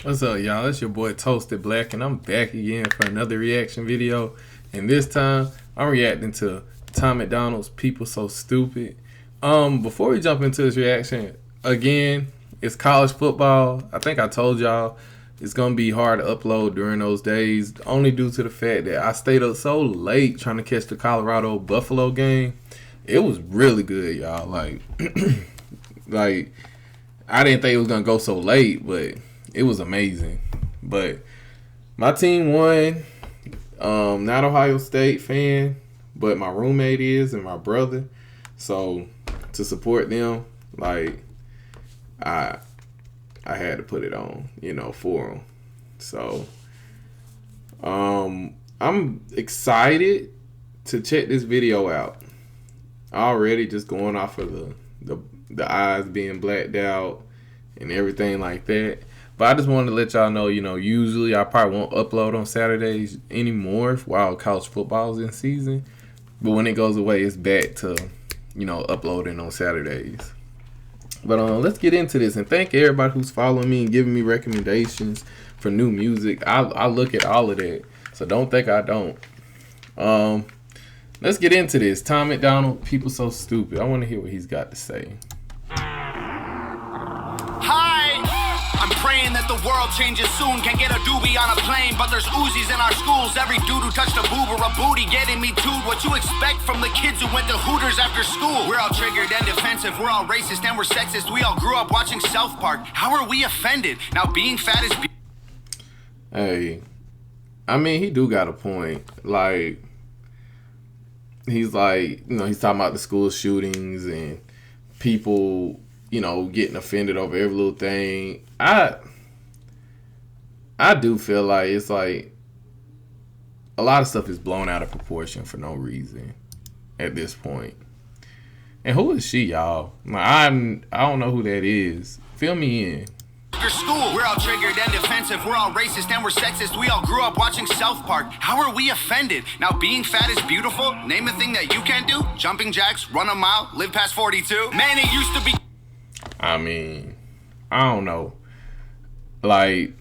What's up, y'all? It's your boy Toasted Black, and I'm back again for another reaction video. And this time, I'm reacting to Tom MacDonald's "People So Stupid." Before we jump into this reaction, again, it's college football. I think I told y'all it's gonna be hard to upload during those days, only due to the fact that I stayed up so late trying to catch the Colorado Buffalo game. It was really good, y'all. Like I didn't think it was gonna go so late, but it was amazing. But my team won. Not Ohio State fan, but my roommate is and my brother. So to support them, like I had to put it on, for them. So I'm excited to check this video out. Already just going off of the eyes being blacked out and everything like that. But I just wanted to let y'all know, usually I probably won't upload on Saturdays anymore while college football is in season. But when it goes away, it's back to, uploading on Saturdays. But let's get into this. And thank everybody who's following me and giving me recommendations for new music. I look at all of that. So don't think I don't. Let's get into this. Tom MacDonald, "People So Stupid." I want to hear what he's got to say. I'm praying that the world changes soon. Can't get a doobie on a plane, but there's Uzis in our schools. Every dude who touched a boob or a booty getting me too. What you expect from the kids who went to Hooters after school? We're all triggered and defensive. We're all racist and we're sexist. We all grew up watching South Park. How are we offended? Now being fat is... Hey, I mean, he do got a point. Like, he's like, he's talking about the school shootings and people, getting offended over every little thing. I do feel like it's like a lot of stuff is blown out of proportion for no reason at this point. And who is she, y'all? I don't know who that is. Fill me in. After school, we're all triggered and defensive. We're all racist and we're sexist. We all grew up watching South Park. How are we offended? Now being fat is beautiful. Name a thing that you can't do. Jumping jacks, run a mile, live past 42. Man, it used to be... I mean, I don't know. Like,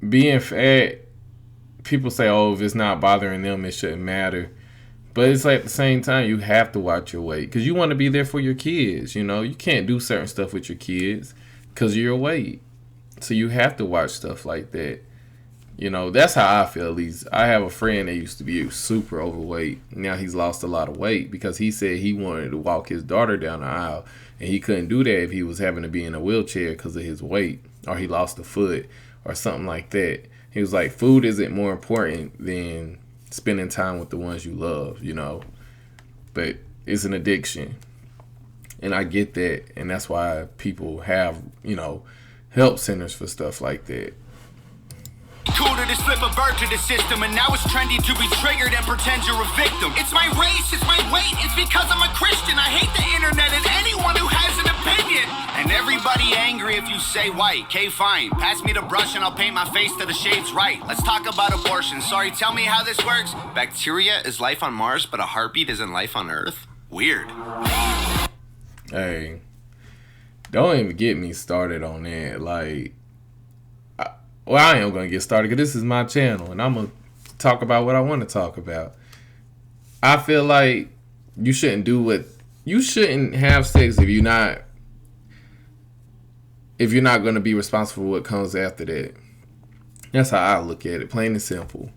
being fat, people say, oh, if it's not bothering them, it shouldn't matter. But it's like at the same time, you have to watch your weight because you want to be there for your kids. You can't do certain stuff with your kids because of your weight. So you have to watch stuff like that. That's how I feel, at least. I have a friend that used to be super overweight. Now he's lost a lot of weight because he said he wanted to walk his daughter down the aisle. And he couldn't do that if he was having to be in a wheelchair because of his weight. Or he lost a foot or something like that. He was like, food isn't more important than spending time with the ones you love, But it's an addiction. And I get that. And that's why people have, help centers for stuff like that. Cool to just flip a bird to the system, and now it's trendy to be triggered and pretend you're a victim. It's my race, it's my weight, it's because I'm a Christian. I hate the internet and anyone who has an opinion. And everybody angry if you say white. Okay, fine. Pass me the brush and I'll paint my face to the shades right. Let's talk about abortion. Sorry, tell me how this works. Bacteria is life on Mars, but a heartbeat isn't life on Earth? Weird. Hey, don't even get me started on that. Like, well, I am going to get started because this is my channel and I'm going to talk about what I want to talk about. I feel like you shouldn't have sex if you're not going to be responsible for what comes after that. That's how I look at it, plain and simple.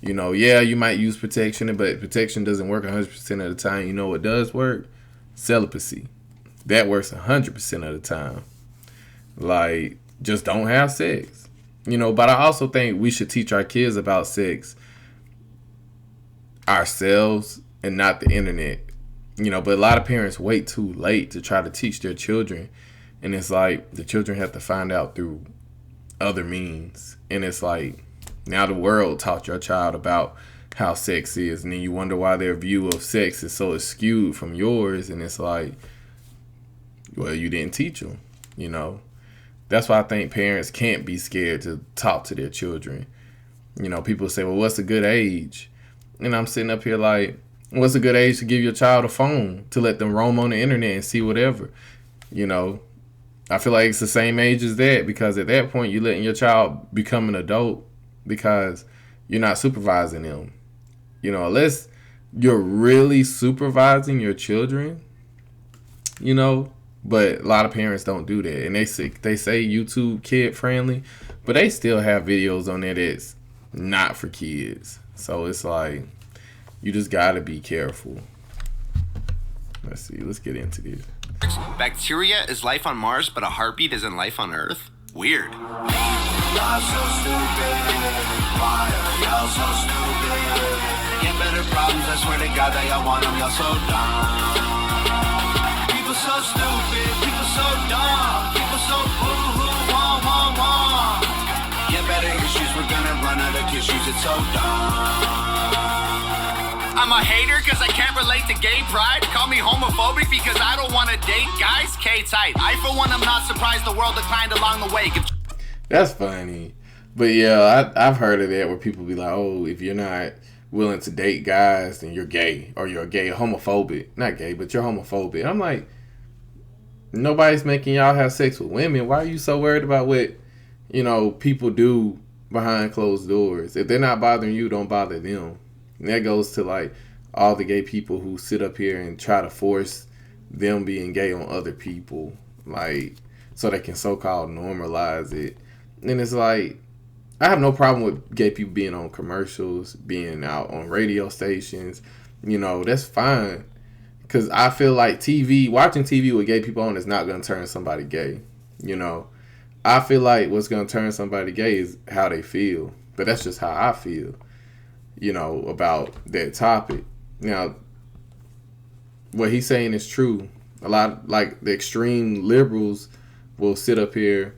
Yeah, you might use protection, but protection doesn't work 100% of the time. You know what does work? Celibacy. That works 100% of the time. Like, just don't have sex. But I also think we should teach our kids about sex ourselves and not the internet. But a lot of parents wait too late to try to teach their children. And it's like the children have to find out through other means. And it's like now the world taught your child about how sex is. And then you wonder why their view of sex is so skewed from yours. And it's like, well, you didn't teach them, That's why I think parents can't be scared to talk to their children. People say, well, what's a good age? And I'm sitting up here like, what's a good age to give your child a phone to let them roam on the internet and see whatever? I feel like it's the same age as that, because at that point you're letting your child become an adult because you're not supervising them. You know, unless you're really supervising your children, you know. But a lot of parents don't do that, and they say YouTube kid friendly, but they still have videos on there that's not for kids. So it's like you just gotta be careful. Let's see. Let's get into this. Bacteria is life on Mars, but a heartbeat isn't life on Earth? Weird. Y'all so stupid. Why are y'all so stupid? Get better problems, I swear to God that y'all want them. Y'all so dumb. People so stupid. People so dumb. People so boo-hoo, wah, wah, wah. Get better issues, we're gonna run out of tissues. It's so dumb. I'm a hater because I can't relate to gay pride. Call me homophobic because I don't want to date guys. K-tight. I, for one, am not surprised the world declined along the way. That's funny. But yeah, I've heard of that where people be like, oh, if you're not willing to date guys, then you're gay. Or you're gay, homophobic. Not gay, but you're homophobic. I'm like, nobody's making y'all have sex with women. Why are you so worried about what, you know, people do behind closed doors? If they're not bothering you, don't bother them. And that goes to like all the gay people who sit up here and try to force them being gay on other people, like so they can so-called normalize it. And it's like, I have no problem with gay people being on commercials, being out on radio stations. You know, that's fine. Because I feel like watching TV with gay people on is not going to turn somebody gay. You know, I feel like what's going to turn somebody gay is how they feel. But that's just how I feel, you know, about that topic. Now, what he's saying is true. A lot, like the extreme liberals will sit up here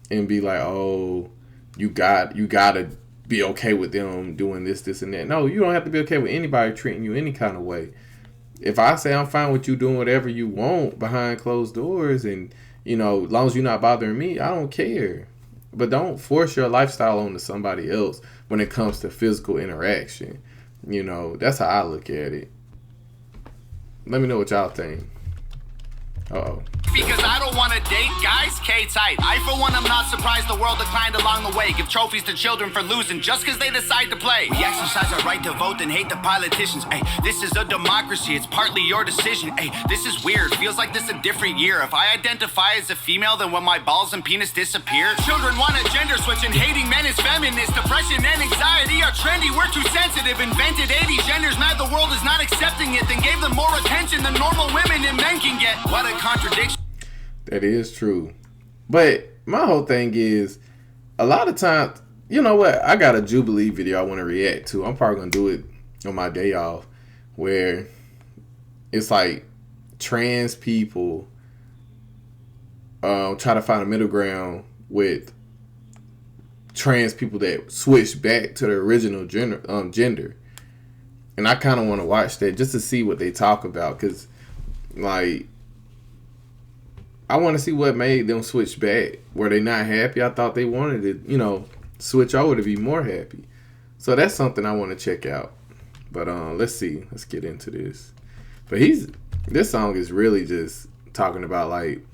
and be like, oh, you gotta be okay with them doing this, and that. No, you don't have to be okay with anybody treating you any kind of way. If I say I'm fine with you doing whatever you want behind closed doors, and, you know, as long as you're not bothering me, I don't care. But don't force your lifestyle onto somebody else when it comes to physical interaction. You know, that's how I look at it. Let me know what y'all think. Uh-oh. Because I don't want to date guys, K-tight. I, for one, am not surprised the world declined along the way. Give trophies to children for losing just because they decide to play. We exercise our right to vote and hate the politicians. Ay, this is a democracy. It's partly your decision. Ay, this is weird. Feels like this a different year. If I identify as a female, then when my balls and penis disappear. Children want a gender switch and hating men is feminist. Depression and anxiety are trendy. We're too sensitive. Invented 80 genders. Mad the world is not accepting it. Then gave them more attention than normal women and men can get. What a contradiction. That is true. But my whole thing is, a lot of times, you know what? I got a Jubilee video I want to react to. I'm probably going to do it on my day off, where it's like trans people try to find a middle ground with trans people that switch back to their original gender. And I kind of want to watch that just to see what they talk about, because, like, I want to see what made them switch back. Were they not happy? I thought they wanted to, you know, switch over to be more happy. So that's something I want to check out. But let's see. Let's get into this. But this song is really just talking about like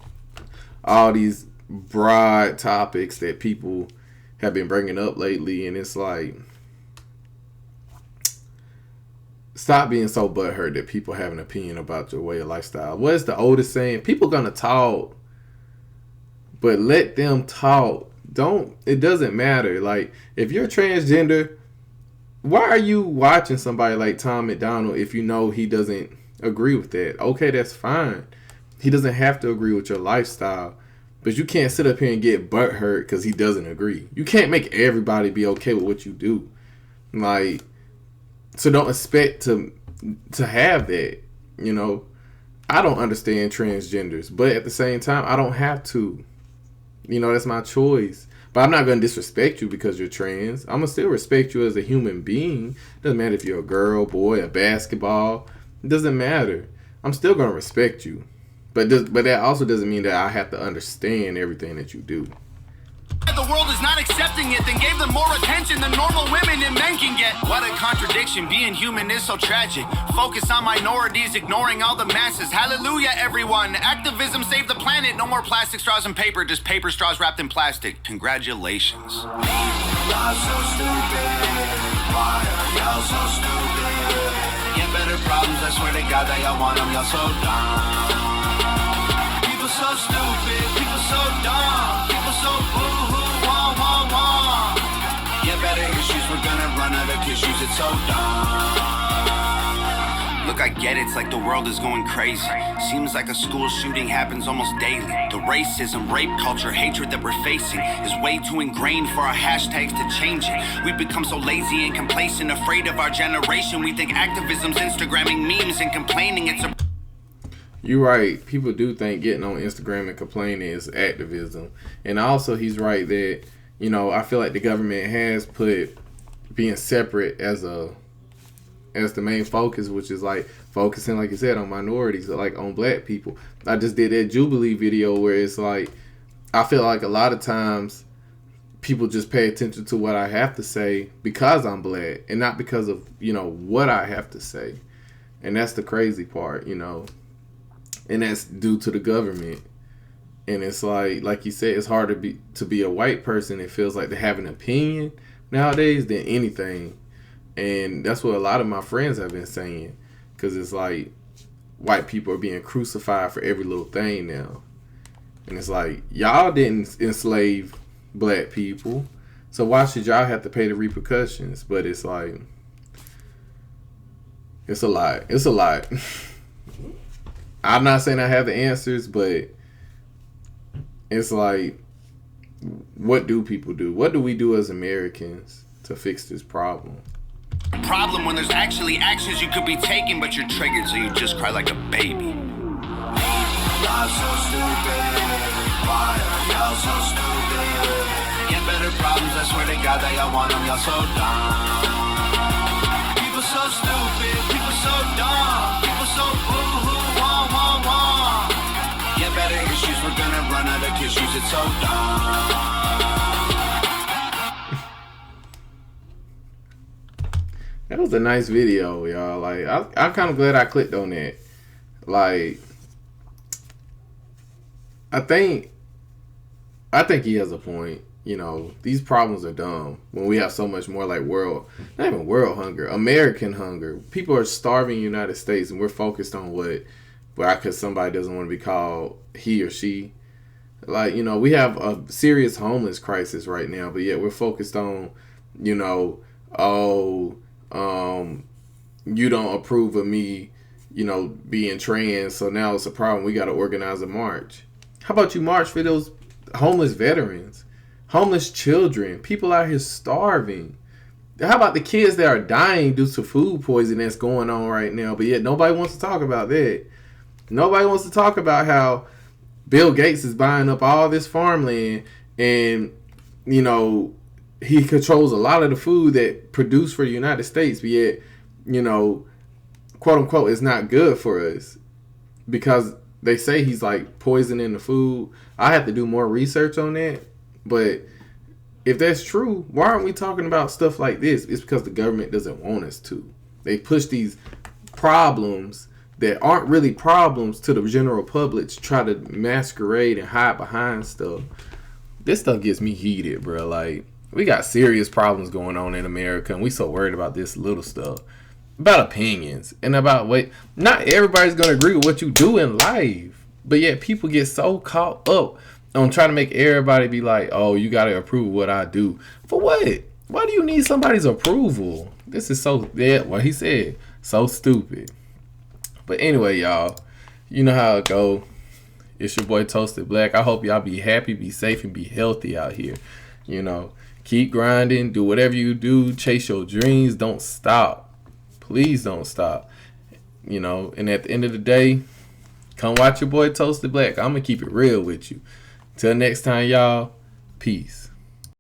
all these broad topics that people have been bringing up lately, and it's like, stop being so butthurt that people have an opinion about your way of lifestyle. What is the oldest saying? People gonna talk, but let them talk. It doesn't matter. Like, if you're transgender, why are you watching somebody like Tom MacDonald if you know he doesn't agree with that? Okay, that's fine. He doesn't have to agree with your lifestyle, but you can't sit up here and get butthurt because he doesn't agree. You can't make everybody be okay with what you do. Like, so don't expect to have that, you know. I don't understand transgenders, but at the same time, I don't have to. You know, that's my choice. But I'm not going to disrespect you because you're trans. I'm going to still respect you as a human being. Doesn't matter if you're a girl, boy, a basketball. It doesn't matter. I'm still going to respect you. But that also doesn't mean that I have to understand everything that you do. The world is not accepting it, then gave them more attention than normal women and men can get. What a contradiction, being human is so tragic. Focus on minorities, ignoring all the masses. Hallelujah, everyone. Activism saved the planet. No more plastic straws and paper, just paper straws wrapped in plastic. Congratulations. Y'all so stupid. Why are y'all so stupid? Get better problems, I swear to God that y'all want them. Y'all so dumb. People so stupid. People so dumb. People so boo-hoo. Wah, wah, wah. Get better issues, we're gonna run out of tissues. It's so dumb. Look, I get it, it's like the world is going crazy. Seems like a school shooting happens almost daily. The racism, rape culture, hatred that we're facing is way too ingrained for our hashtags to change it. We've become so lazy and complacent, afraid of our generation. We think activism's Instagramming memes and complaining. It's a... You're right. People do think getting on Instagram and complaining is activism. And also, he's right that, you know, I feel like the government has put being separate as the main focus, which is like focusing, like you said, on minorities, like on black people. I just did that Jubilee video where it's like, I feel like a lot of times people just pay attention to what I have to say because I'm black and not because of, you know, what I have to say. And that's the crazy part, you know, and that's due to the government. And it's like you said, it's hard to be a white person. It feels like they have an opinion nowadays than anything. And that's what a lot of my friends have been saying, because it's like white people are being crucified for every little thing now. And it's like, y'all didn't enslave black people, so why should y'all have to pay the repercussions? But it's like, it's a lot. It's a lot. I'm not saying I have the answers, but it's like, what do people do? What do we do as Americans to fix this problem? Problem when there's actually actions you could be taking, but you're triggered, so you just cry like a baby. Y'all so stupid. Why are y'all so stupid? Get better problems, I swear to God that y'all want them. Y'all so dumb. People so stupid. People so dumb. People so boo-hoo. Wah, wah, wah. Get better issues, we're gonna run out of tissues. It's so dumb. That was a nice video, y'all. Like, I'm kind of glad I clicked on that. Like, I think he has a point. You know, these problems are dumb when we have so much more like not even world hunger, American hunger. People are starving in the United States, and we're focused on because somebody doesn't want to be called he or she. Like, you know, we have a serious homeless crisis right now, but yet we're focused on, you know, you don't approve of me, you know, being trans, so now it's a problem. We got to organize a march. How about you march for those homeless veterans, homeless children, people out here starving? How about the kids that are dying due to food poisoning that's going on right now, but yet nobody wants to talk about that. Nobody wants to talk about how Bill Gates is buying up all this farmland and, you know, he controls a lot of the food that produced for the United States, but yet, you know, quote unquote, it's not good for us because they say he's like poisoning the food. I have to do more research on that. But if that's true, why aren't we talking about stuff like this? It's because the government doesn't want us to. They push these problems that aren't really problems to the general public to try to masquerade and hide behind stuff. This stuff gets me heated, bro. Like, we got serious problems going on in America, and we so worried about this little stuff. About opinions and about not everybody's going to agree with what you do in life. But yet people get so caught up on trying to make everybody be like, oh, you got to approve of what I do. For what? Why do you need somebody's approval? This is so, what he said, so stupid. But anyway, y'all, you know how it go. It's your boy Toasted Black. I hope y'all be happy, be safe, and be healthy out here. You know, keep grinding, do whatever you do, chase your dreams, don't stop. Please don't stop. You know, and at the end of the day, come watch your boy Toasted Black. I'm going to keep it real with you. Till next time, y'all. Peace.